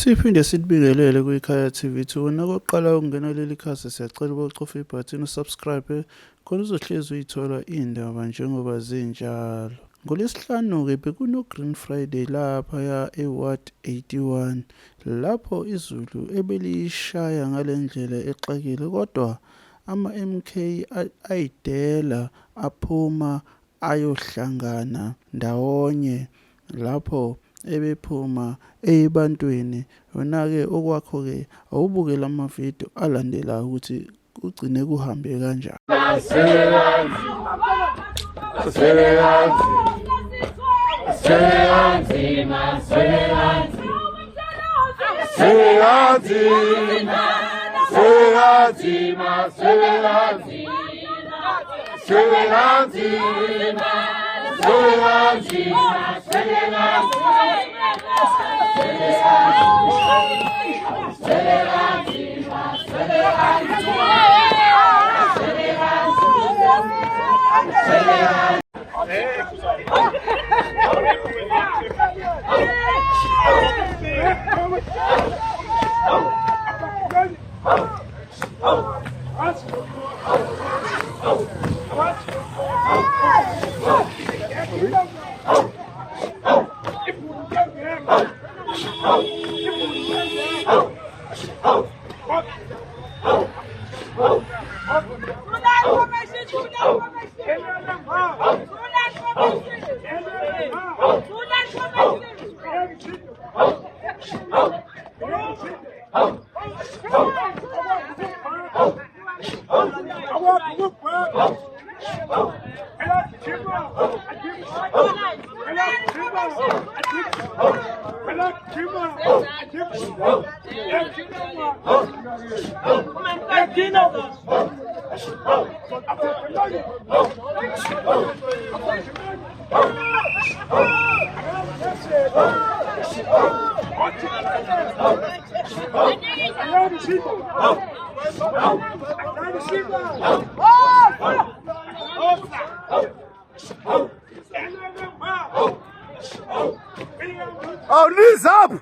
Siphinde sibingelele kwikhaya TV 2 wena koqala ukungena leli khasi siyacela ukucofa ibutton usubscribe khona uzohlezi uyithola indaba njengoba zinjalo. NgoLwesihlanu ke bekuno Green Friday lapha ya eWard 81 lapho izulu ebelishaya ngalendlela exakile kodwa ama MK ayidela aphuma ayohlangana ndawonye lapho ebephuma ebantwini. Wona ke okwakho ke awubuke lama video alandela ukuthi ugcine kuhambe kanjani. Oh, knees up!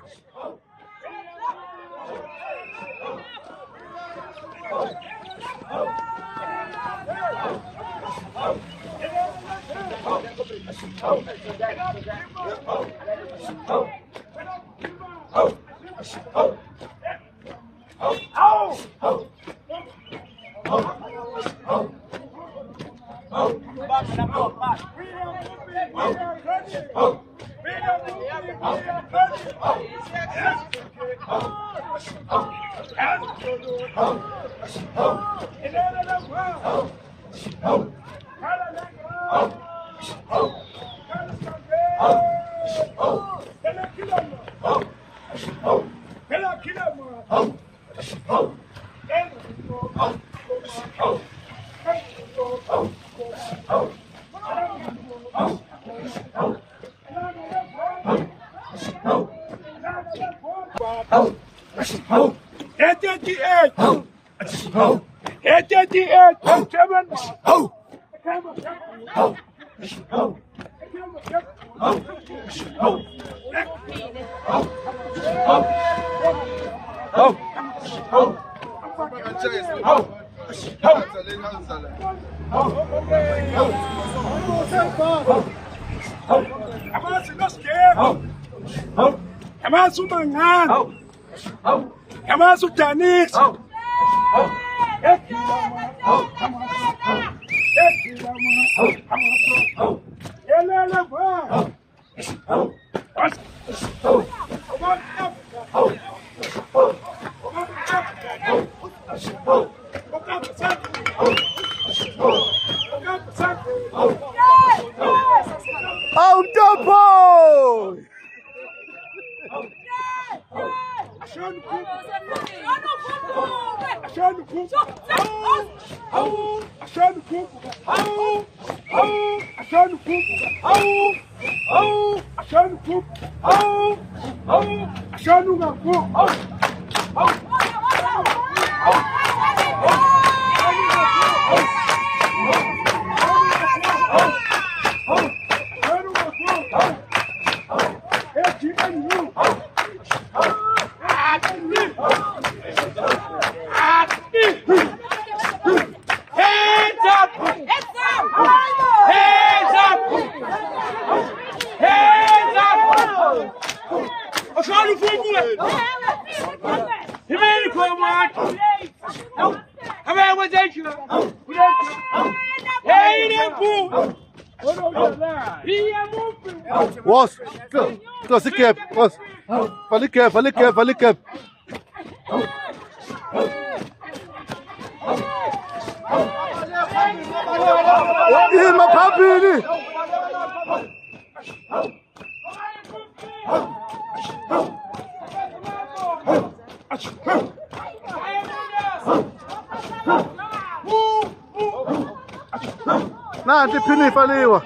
Was? Close the cap. Was? Fali cap. My puppy. Nah, the penny faliwa.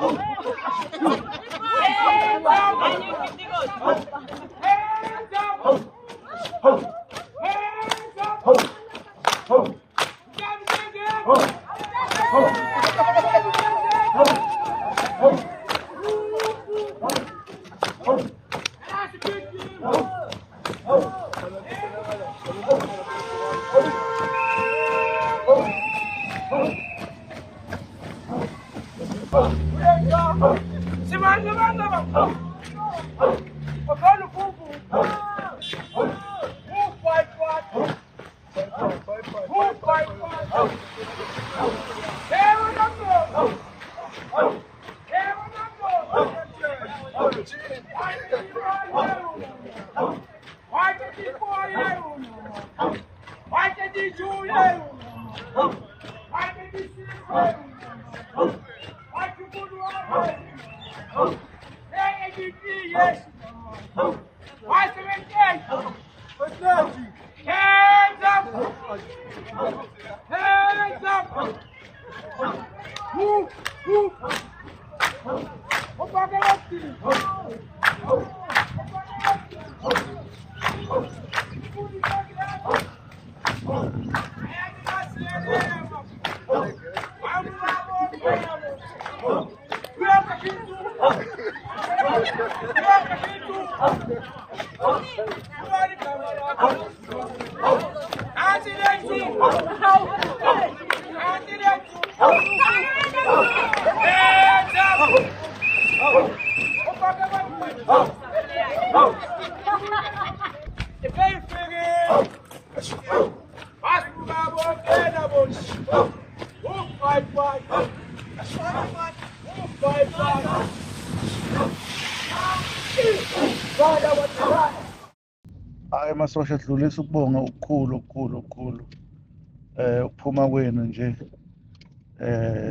Hayi masosha dlulisa ukubonga okukhulu ukuphuma kwenu nje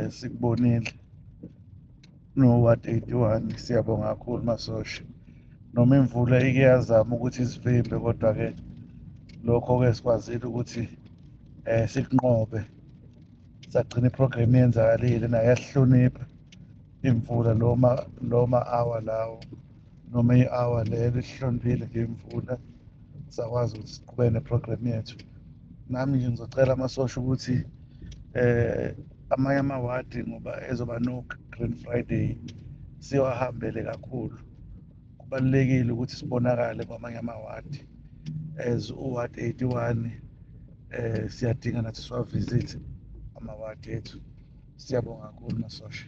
sikubonile no Ward 81 siyabonga kakhulu masosha noma imvula ike yazama ukuthi isivimbe kodwa ke lokho ke sikwazile ukuthi sikunqobe sagcina iprogram yenzakalile naye yasihlonipha imvula noma hour lawo noma i-hour lelo isihloniphile ngemvula sakwazi ukuthi siqhubeke neprogram yethu. Nami nje ngizocela amasosha ukuthi amanye amawadi ngoba ezoba no Green Friday siwahambele kakhulu. Kubalulekile ukuthi sibonakale kwamanye amawadi as uWard 81 siyadinga nathi siwavisit amawadi ethu. Siyabonga kakhulu masosha.